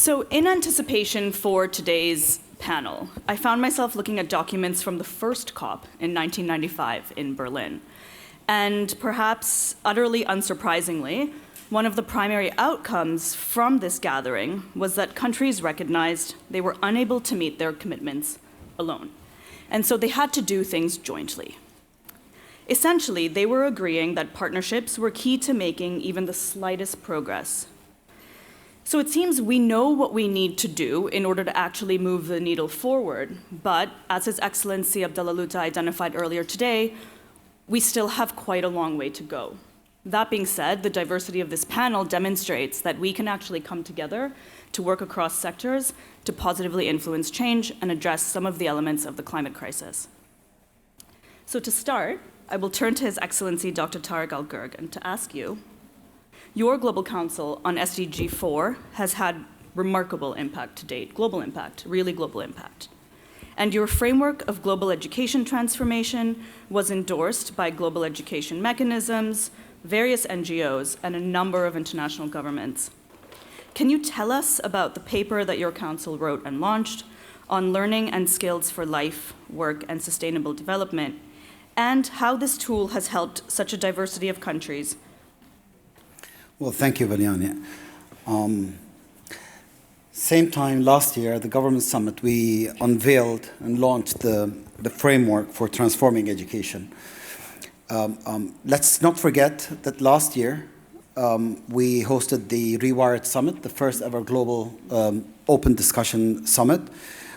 So in anticipation for today's panel, I found myself looking at documents from the first COP in 1995 in Berlin. And perhaps utterly unsurprisingly, one of the primary outcomes from this gathering was that countries recognized they were unable to meet their commitments alone. And so they had to do things jointly. Essentially, they were agreeing that partnerships were key to making even the slightest progress. So it seems we know what we need to do in order to actually move the needle forward, but as His Excellency Abdullah Luta identified earlier today, we still have quite a long way to go. That being said, the diversity of this panel demonstrates that we can actually come together to work across sectors to positively influence change and address some of the elements of the climate crisis. So to start, I will turn to His Excellency Dr. Tariq Al-Gurg and to ask you, your Global Council on SDG 4 has had remarkable impact to date, global impact, really global impact. And your framework of global education transformation was endorsed by global education mechanisms, various NGOs, and a number of international governments. Can you tell us about the paper that your council wrote and launched on learning and skills for life, work, and sustainable development, and how this tool has helped such a diversity of countries? Well, thank you, Valiani. Same time last year, at the Government Summit, we unveiled and launched the framework for transforming education. Let's not forget that last year, we hosted the Rewired Summit, the first ever global open discussion summit.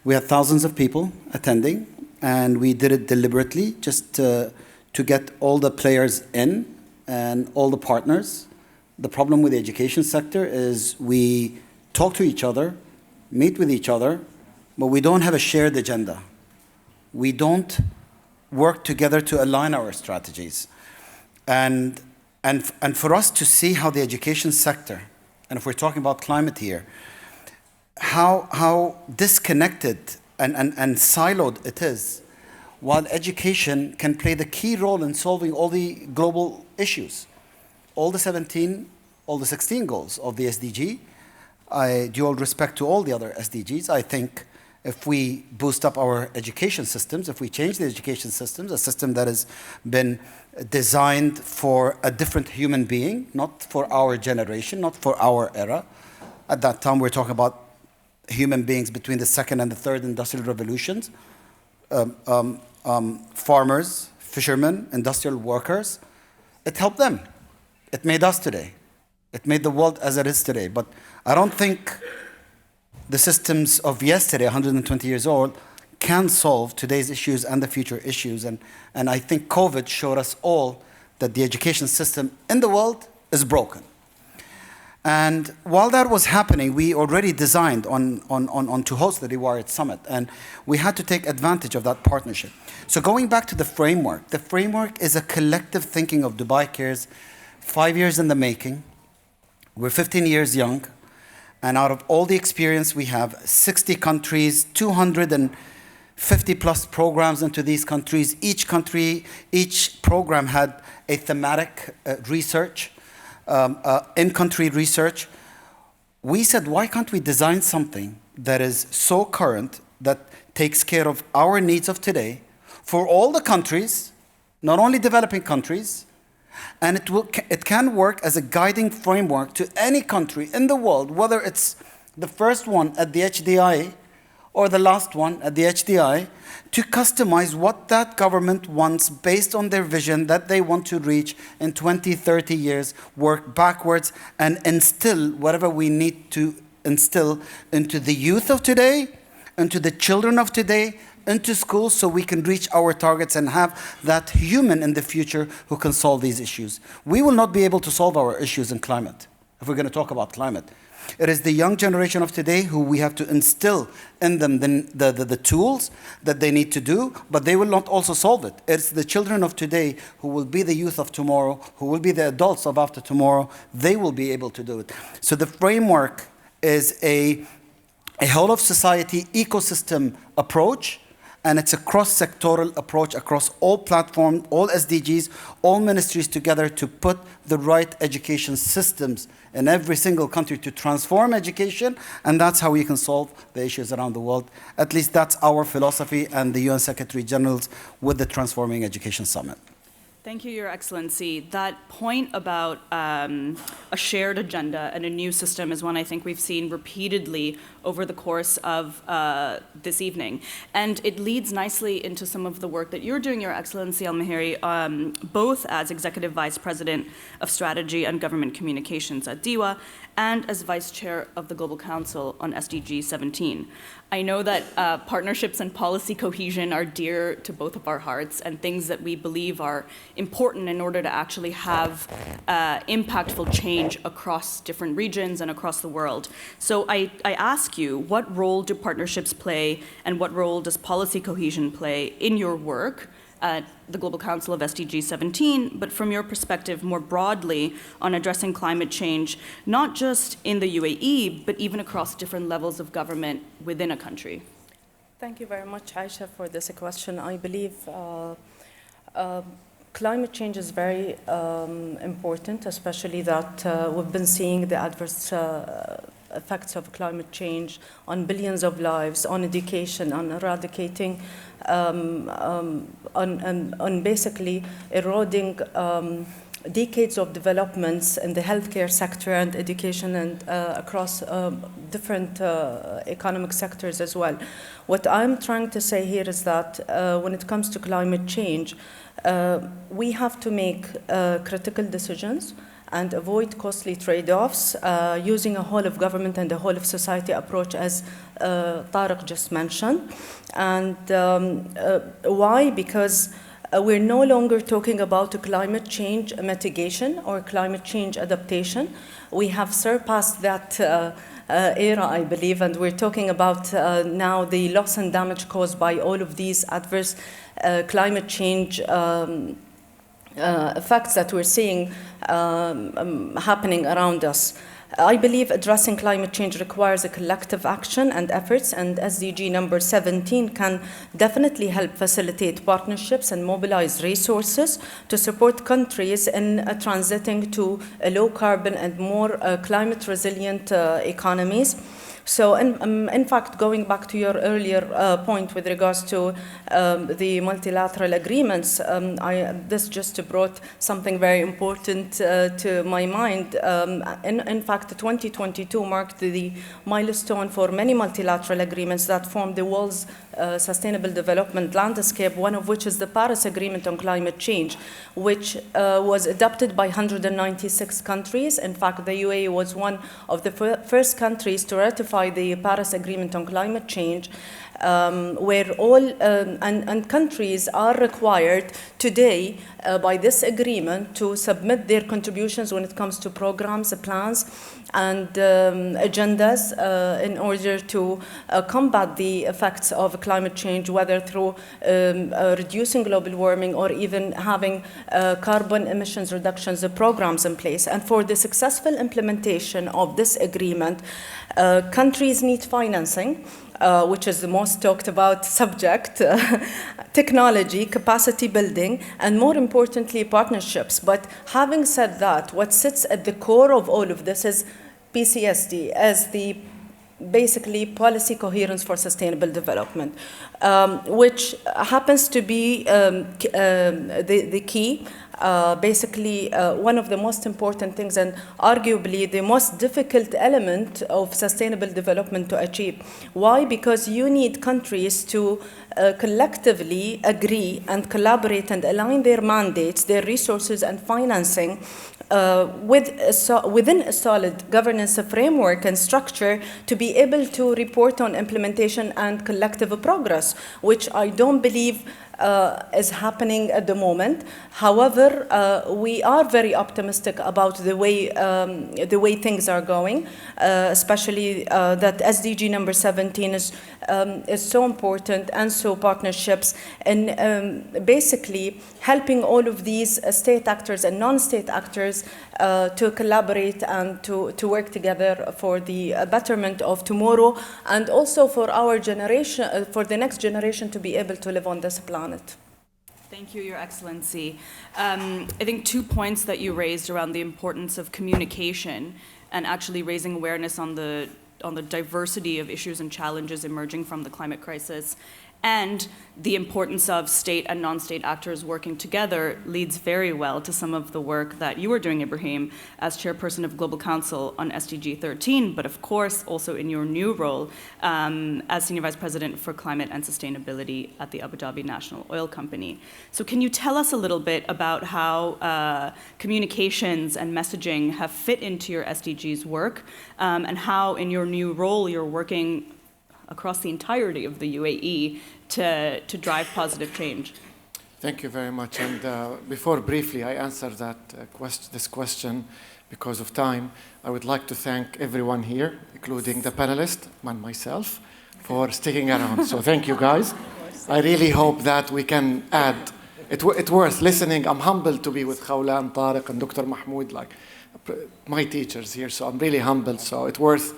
We had thousands of people attending, and we did it deliberately just to get all the players in and all the partners. The problem with the education sector is we talk to each other, meet with each other, but we don't have a shared agenda. We don't work together to align our strategies. And for us to see how the education sector, and if we're talking about climate here, how disconnected and siloed it is, while education can play the key role in solving all the global issues. All the 16 goals of the SDG, due all respect to all the other SDGs, I think if we boost up our education systems, if we change the education systems, a system that has been designed for a different human being, not for our generation, not for our era. At that time, we're talking about human beings between the second and the third industrial revolutions, farmers, fishermen, industrial workers. It helped them. It made us today. It made the world as it is today. But I don't think the systems of yesterday, 120 years old, can solve today's issues and the future issues. And I think COVID showed us all that the education system in the world is broken. And while that was happening, we already designed on to host the Rewired Summit, and we had to take advantage of that partnership. So going back to the framework is a collective thinking of Dubai Cares, 5 years in the making. We're 15 years young, and out of all the experience we have, 60 countries, 250 plus programs into these countries. Each program had a thematic research, in-country research. We said, why can't we design something that is so current, that takes care of our needs of today for all the countries, not only developing countries, and it can work as a guiding framework to any country in the world, whether it's the first one at the HDI or the last one at the HDI, to customize what that government wants based on their vision that they want to reach in 20, 30 years, work backwards and instill whatever we need to instill into the youth of today, into the children of today, into schools, so we can reach our targets and have that human in the future who can solve these issues. We will not be able to solve our issues in climate, if we're going to talk about climate. It is the young generation of today who we have to instill in them the tools that they need to do, but they will not also solve it. It's the children of today who will be the youth of tomorrow, who will be the adults of after tomorrow. They will be able to do it. So the framework is a whole of society ecosystem approach, And it's a cross-sectoral approach across all platforms, all SDGs, all ministries together to put the right education systems in every single country to transform education, and that's how we can solve the issues around the world. At least that's our philosophy and the UN Secretary General's with the Transforming Education Summit. Thank you, Your Excellency. That point about a shared agenda and a new system is one I think we've seen repeatedly over the course of this evening. And it leads nicely into some of the work that you're doing, Your Excellency Mheiri, both as Executive Vice President of Strategy and Government Communications at DIWA and as Vice Chair of the Global Council on SDG 17. I know that partnerships and policy cohesion are dear to both of our hearts and things that we believe are important in order to actually have impactful change across different regions and across the world. So I ask you, what role do partnerships play and what role does policy cohesion play in your work at the Global Council of SDG 17, but from your perspective more broadly on addressing climate change, not just in the UAE, but even across different levels of government within a country? Thank you very much, Aisha, for this question. I believe climate change is very important, especially that we've been seeing the adverse effects of climate change on billions of lives, on education, on eradicating, on basically eroding decades of developments in the healthcare sector and education and across different economic sectors as well. What I'm trying to say here is that when it comes to climate change, we have to make critical decisions and avoid costly trade-offs using a whole of government and a whole of society approach, as Tariq just mentioned. And why? Because we're no longer talking about a climate change mitigation or climate change adaptation. We have surpassed that era, I believe, and we're talking about now the loss and damage caused by all of these adverse climate change effects that we're seeing happening around us. I believe addressing climate change requires a collective action and efforts, and SDG number 17 can definitely help facilitate partnerships and mobilize resources to support countries in transiting to a low carbon and more climate resilient economies. So in fact, going back to your earlier point with regards to the multilateral agreements, this just brought something very important to my mind. In fact, 2022 marked the milestone for many multilateral agreements that form the world's sustainable development landscape, one of which is the Paris Agreement on Climate Change, which was adopted by 196 countries. In fact, the UAE was one of the first countries to ratify the Paris Agreement on Climate Change, where all and countries are required today by this agreement to submit their contributions when it comes to programs, plans, and agendas in order to combat the effects of climate change, whether through reducing global warming or even having carbon emissions reductions programs in place. And for the successful implementation of this agreement, countries need financing, which is the most talked about subject, technology, capacity building, and more importantly, partnerships. But having said that, what sits at the core of all of this is PCSD, as the basically policy coherence for sustainable development, which happens to be the key. Basically, one of the most important things and arguably the most difficult element of sustainable development to achieve. Why? Because you need countries to collectively agree and collaborate and align their mandates, their resources and financing within a solid governance framework and structure to be able to report on implementation and collective progress, which I don't believe is happening at the moment. However, we are very optimistic about the way things are going, especially that SDG number 17 is so important, and so partnerships, and basically helping all of these state actors and non-state actors to collaborate and to work together for the betterment of tomorrow, and also for our generation, for the next generation to be able to live on this planet. Thank you, Your Excellency. I think 2 points that you raised around the importance of communication and actually raising awareness on the diversity of issues and challenges emerging from the climate crisis, and the importance of state and non-state actors working together leads very well to some of the work that you are doing, Ibrahim, as Chairperson of Global Council on SDG 13, but of course also in your new role as Senior Vice President for Climate and Sustainability at the Abu Dhabi National Oil Company. So can you tell us a little bit about how communications and messaging have fit into your SDGs work, and how in your new role you're working across the entirety of the UAE to drive positive change? Thank you very much. And before briefly I answer that this question, because of time, I would like to thank everyone here, including the panelists and myself, for sticking around. So thank you, guys. I really hope that we can add. It's worth listening. I'm humbled to be with Khawla and Tariq and Dr. Mahmoud, like my teachers here. So I'm really humbled. So it's worth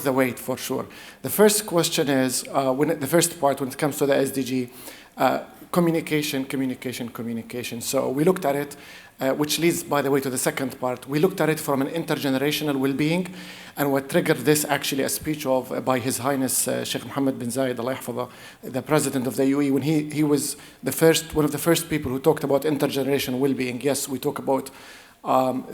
the wait for sure. The first question is, the first part when it comes to the SDG, communication. So we looked at it, which leads, by the way, to the second part. We looked at it from an intergenerational well-being, and what triggered this actually a speech by His Highness Sheikh Mohammed bin Zayed, Allah yahfadhah, the President of the UAE, when he was one of the first people who talked about intergenerational well-being. Yes, we talk about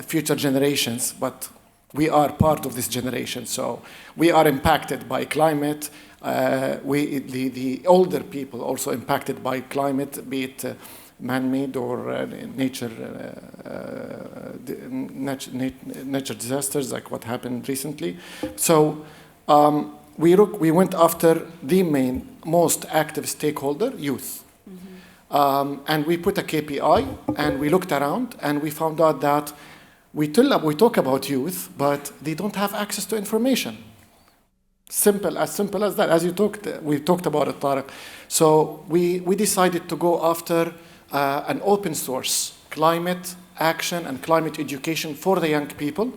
future generations, but we are part of this generation, so we are impacted by climate. The older people also impacted by climate, be it man-made or nature disasters like what happened recently. So we went after the most active stakeholder, youth. And we put a KPI, and we looked around, and we found out that we talk about youth, but they don't have access to information. Simple as that. As we talked about it, Tariq. So we decided to go after an open source climate action and climate education for the young people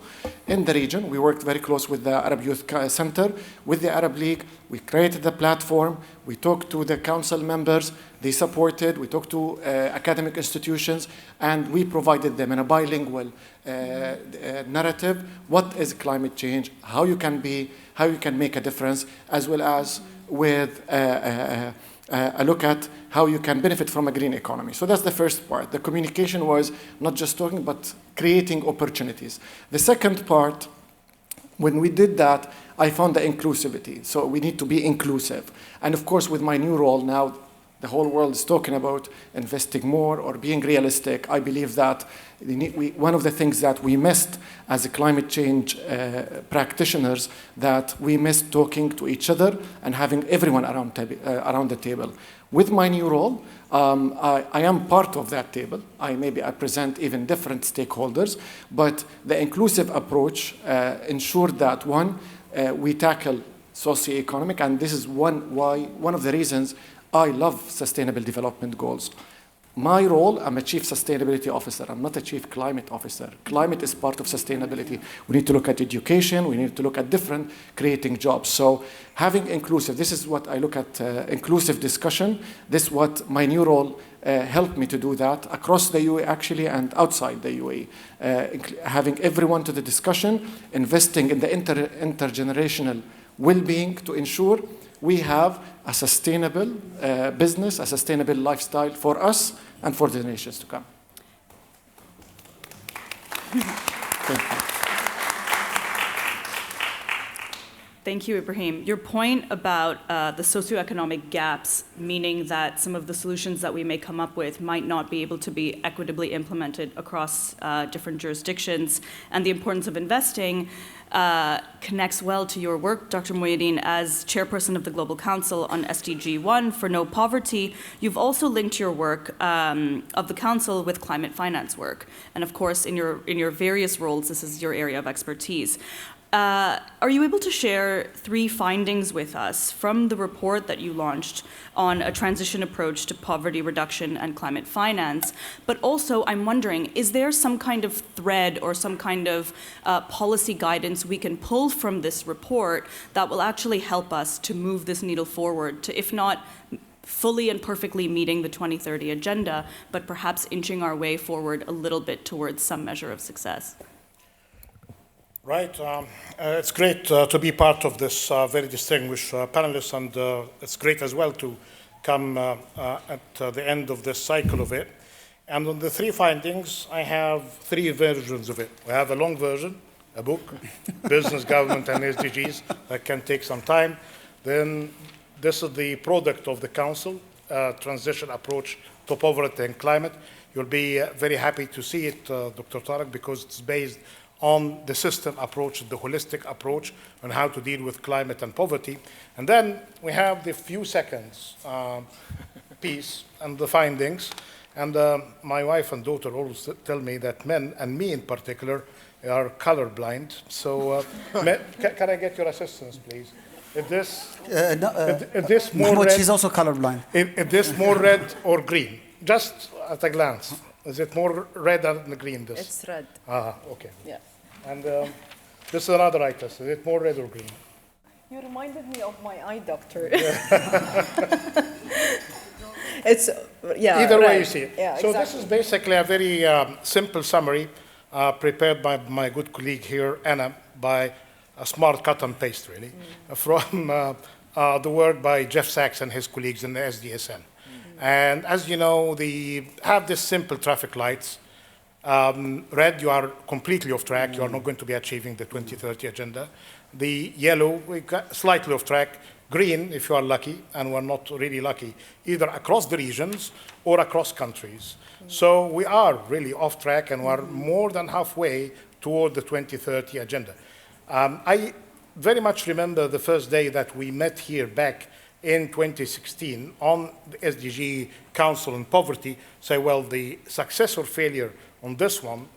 in the region. We worked very close with the Arab Youth Center, with the Arab League. We created the platform. We talked to the council members. They supported. We talked to academic institutions, and we provided them in a bilingual narrative. What is climate change? How you can make a difference, as well as with a look at how you can benefit from a green economy. So that's the first part. The communication was not just talking, but creating opportunities. The second part, when we did that, I found the inclusivity. So we need to be inclusive. And of course, with my new role now, the whole world is talking about investing more or being realistic. I believe that one of the things that we missed as a climate change practitioners, that we missed talking to each other and having everyone around the table. With my new role, I am part of that table. I present even different stakeholders, but the inclusive approach ensured that we tackle socioeconomic, and this is one of the reasons I love Sustainable Development Goals. My role, I'm a Chief Sustainability Officer. I'm not a Chief Climate Officer. Climate is part of sustainability. We need to look at education. We need to look at creating jobs. So having inclusive, this is what I look at, inclusive discussion. This is what my new role helped me to do that across the UAE actually and outside the UAE. Having everyone to the discussion, investing in the intergenerational well-being to ensure we have a sustainable business, a sustainable lifestyle for us and for the nations to come. Thank you. Thank you, Ibrahim. Your point about the socioeconomic gaps, meaning that some of the solutions that we may come up with might not be able to be equitably implemented across different jurisdictions, and the importance of investing, connects well to your work, Dr. Mohieldin, as chairperson of the Global Council on SDG 1 for no poverty. You've also linked your work of the Council with climate finance work. And of course, in your various roles, this is your area of expertise. Are you able to share 3 findings with us from the report that you launched on a transition approach to poverty reduction and climate finance? But also, I'm wondering, is there some kind of thread or some kind of policy guidance we can pull from this report that will actually help us to move this needle forward to, if not fully and perfectly meeting the 2030 agenda, but perhaps inching our way forward a little bit towards some measure of success? Right. It's great to be part of this very distinguished panelists, and it's great as well to come at the end of this cycle of it. And on the 3 findings, I have 3 versions of it. We have a long version, a book, Business, Government, and SDGs, that can take some time. Then this is the product of the Council, Transition Approach to Poverty and Climate. You'll be very happy to see it, Dr. Tariq, because it's based on the system approach, the holistic approach on how to deal with climate and poverty. And then we have the few seconds piece and the findings. And my wife and daughter always tell me that men, and me in particular, are colorblind. So can I get your assistance, please? Is this more Mahmoud, red? she's also colorblind. Is this more red or green? Just at a glance. Is it more red than green, this? It's red. Okay. Yeah. And this is another eye test. Is it more red or green? You reminded me of my eye doctor. It's, yeah. Either way right. you see it. Yeah, so exactly. this is basically a very simple summary prepared by my good colleague here, Anna, by a smart cut and paste, really, from the work by Jeff Sachs and his colleagues in the SDSN. And as you know, they have this simple traffic lights. Red, you are completely off track. You are not going to be achieving the 2030 agenda. The yellow, we got slightly off track. Green, if you are lucky, and we're not really lucky, either across the regions or across countries. So we are really off track, and we're more than halfway toward the 2030 agenda. I very much remember the first day that we met here back in 2016 on the SDG Council on Poverty, say, well, the success or failure on this one,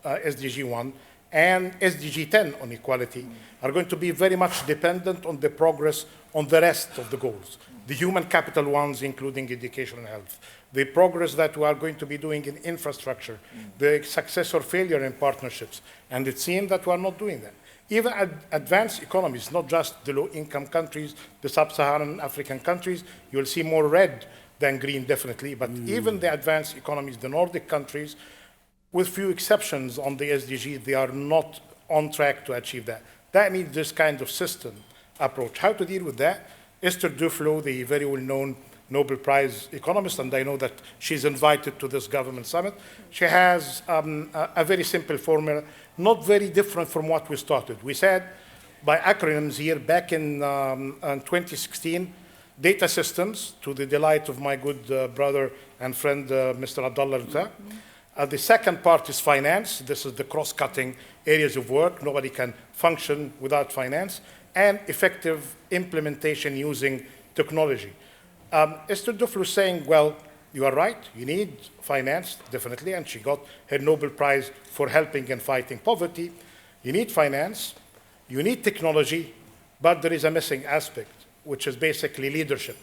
SDG 1, and SDG 10 on equality are going to be very much dependent on the progress on the rest of the goals, the human capital ones, including education and health, the progress that we are going to be doing in infrastructure, the success or failure in partnerships. And it seems that we are not doing that. Even advanced economies, not just the low-income countries, the sub-Saharan African countries, you'll see more red than green, definitely. But even the advanced economies, the Nordic countries, with few exceptions on the SDG, they are not on track to achieve that. That needs this kind of system approach. How to deal with that? Esther Duflo, the very well-known Nobel Prize economist, and I know that she's invited to this government summit. She has a very simple formula, not very different from what we started. We said, by acronyms here, back in 2016, data systems, to the delight of my good brother and friend, Mr. Abdullah Rita. The second part is finance. This is the cross-cutting areas of work. Nobody can function without finance. And effective implementation using technology. Esther Duflo is saying, well, you are right, you need finance, definitely, and she got her Nobel Prize for helping and fighting poverty. You need finance, you need technology, but there is a missing aspect, which is basically leadership.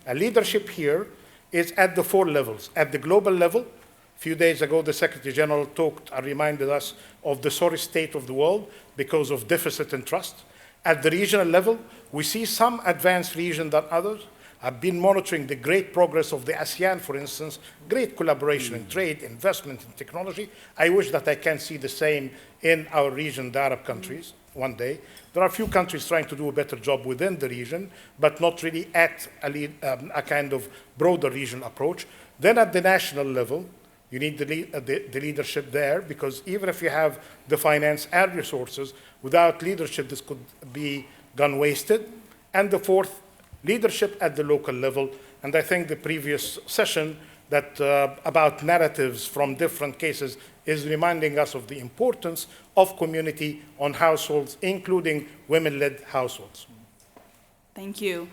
And leadership here is at the 4 levels. At the global level, a few days ago, the Secretary General talked and reminded us of the sorry state of the world because of deficit in trust. At the regional level, we see some advanced regions than others. I've been monitoring the great progress of the ASEAN, for instance, great collaboration in trade, investment in technology. I wish that I can see the same in our region, the Arab countries, one day. There are a few countries trying to do a better job within the region, but not really at a kind of broader regional approach. Then at the national level, you need the leadership there, because even if you have the finance and resources, without leadership, this could be gone wasted. And the fourth, leadership at the local level. And I think the previous session that about narratives from different cases is reminding us of the importance of community on households, including women-led households. Thank you.